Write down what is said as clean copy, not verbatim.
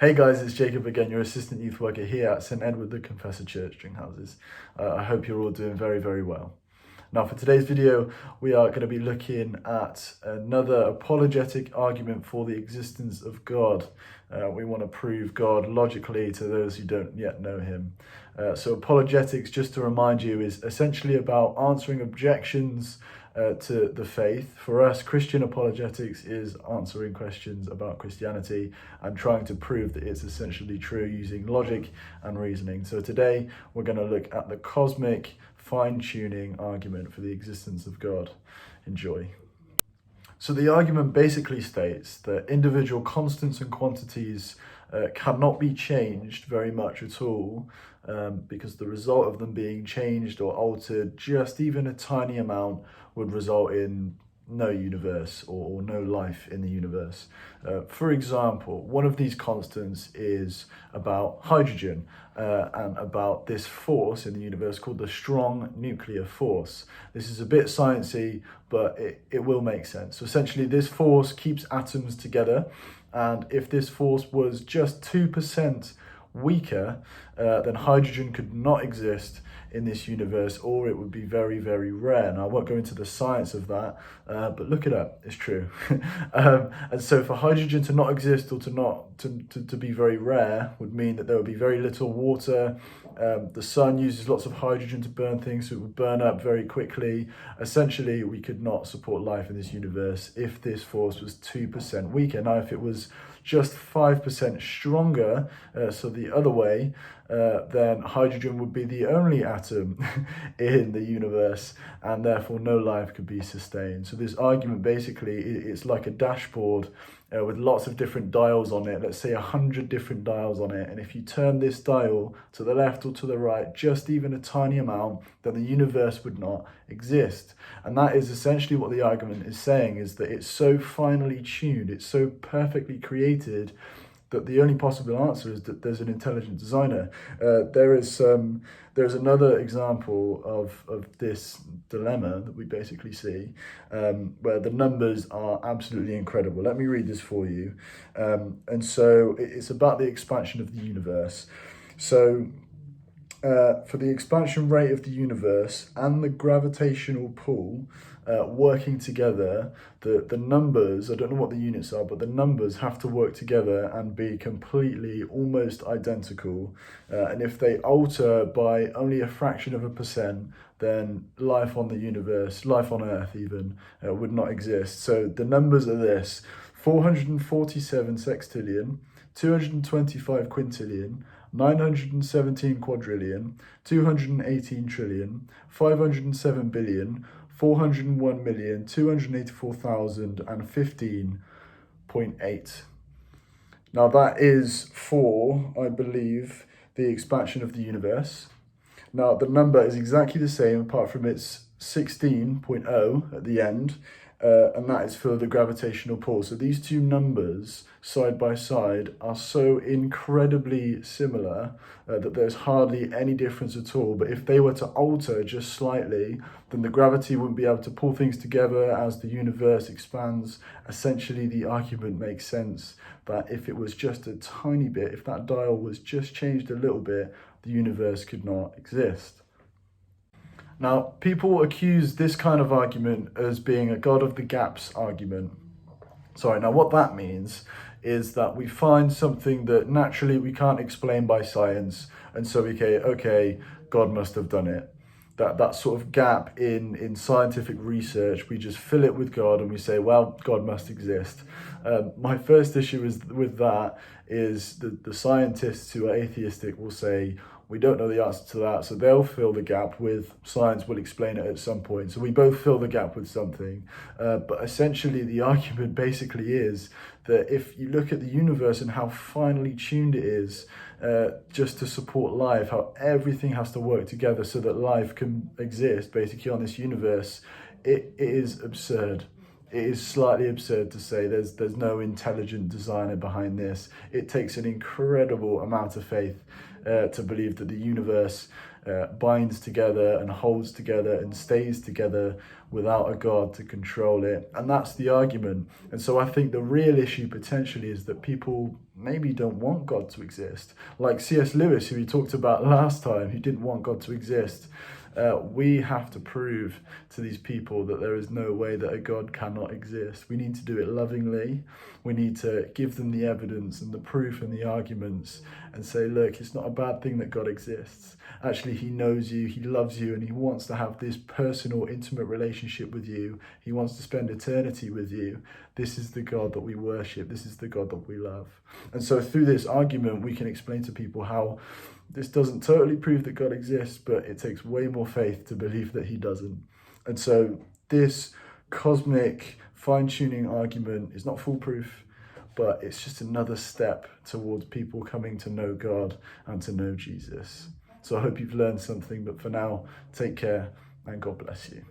Hey guys, it's Jacob again, your assistant youth worker here at St Edward the Confessor Church, Dringhouses. I hope you're all doing very, very well. Now for today's video, we are going to be looking at another apologetic argument for the existence of God. We want to prove God logically to those who don't yet know him. So apologetics, just to remind you, is essentially about answering objections to the faith. For us, Christian apologetics is answering questions about Christianity and trying to prove that it's essentially true using logic and reasoning. So today we're going to look at the cosmic fine-tuning argument for the existence of God. Enjoy. So the argument basically states that individual constants and quantities cannot be changed very much at all because the result of them being changed or altered just even a tiny amount would result in no universe or no life in the universe. For example, one of these constants is about hydrogen and about this force in the universe called the strong nuclear force. This is a bit sciencey, but it will make sense. So essentially this force keeps atoms together, and if this force was just 2% weaker, then hydrogen could not exist in this universe, or it would be very, very rare. Now I won't go into the science of that, but look it up, it's true. And so for hydrogen to not exist or to be very rare would mean that there would be very little water. The sun uses lots of hydrogen to burn things, so it would burn up very quickly. Essentially, we could not support life in this universe if this force was 2% weaker. Now, if it was just 5% stronger, so the other way, then hydrogen would be the only atom in the universe, and therefore no life could be sustained. So this argument basically, it's like a dashboard with lots of different dials on it, let's say 100 different dials on it, and if you turn this dial to the left or to the right, just even a tiny amount, then the universe would not exist. And that is essentially what the argument is saying, is that it's so finely tuned, it's so perfectly created, that the only possible answer is that there's an intelligent designer. There's another example of this dilemma that we basically see, where the numbers are absolutely incredible. Let me read this for you. And so it's about the expansion of the universe. So for the expansion rate of the universe and the gravitational pull working together, the numbers, I don't know what the units are, but the numbers have to work together and be completely, almost identical. And if they alter by only a fraction of a percent, then life on the universe, life on Earth even, would not exist. So the numbers are this: 447 sextillion, 225 quintillion, 917 quadrillion, 218 trillion, 507 billion, 401,284,015.8. Now that is for, I believe, the expansion of the universe. Now the number is exactly the same apart from it's 16.0 at the end, and that is for the gravitational pull. So these two numbers side by side are so incredibly similar that there's hardly any difference at all. But if they were to alter just slightly, then the gravity wouldn't be able to pull things together as the universe expands. Essentially, the argument makes sense that if it was just a tiny bit, if that dial was just changed a little bit, the universe could not exist. Now, people accuse this kind of argument as being a God of the gaps argument. Now what that means is that we find something that naturally we can't explain by science, and so we say, okay, God must have done it. That sort of gap in scientific research, we just fill it with God and we say, well, God must exist. My first issue with that is the scientists who are atheistic will say, we don't know the answer to that, so they'll fill the gap with science will explain it at some point. So we both fill the gap with something. But essentially the argument basically is that if you look at the universe and how finely tuned it is just to support life, how everything has to work together so that life can exist basically on this universe, it is absurd. it is slightly absurd to say there's no intelligent designer behind this. It takes an incredible amount of faith to believe that the universe binds together and holds together and stays together without a God to control it. And that's the argument. And so I think the real issue potentially is that people maybe don't want God to exist. Like C.S. Lewis, who we talked about last time, who didn't want God to exist. We have to prove to these people that there is no way that a God cannot exist. We need to do it lovingly. We need to give them the evidence and the proof and the arguments and say, look, it's not a bad thing that God exists. Actually, he knows you, he loves you, and he wants to have this personal, intimate relationship with you. He wants to spend eternity with you. This is the God that we worship. This is the God that we love. And so through this argument, we can explain to people how this doesn't totally prove that God exists, but it takes way more faith to believe that he doesn't. And so this cosmic fine-tuning argument is not foolproof, but it's just another step towards people coming to know God and to know Jesus. So I hope you've learned something, but for now, take care and God bless you.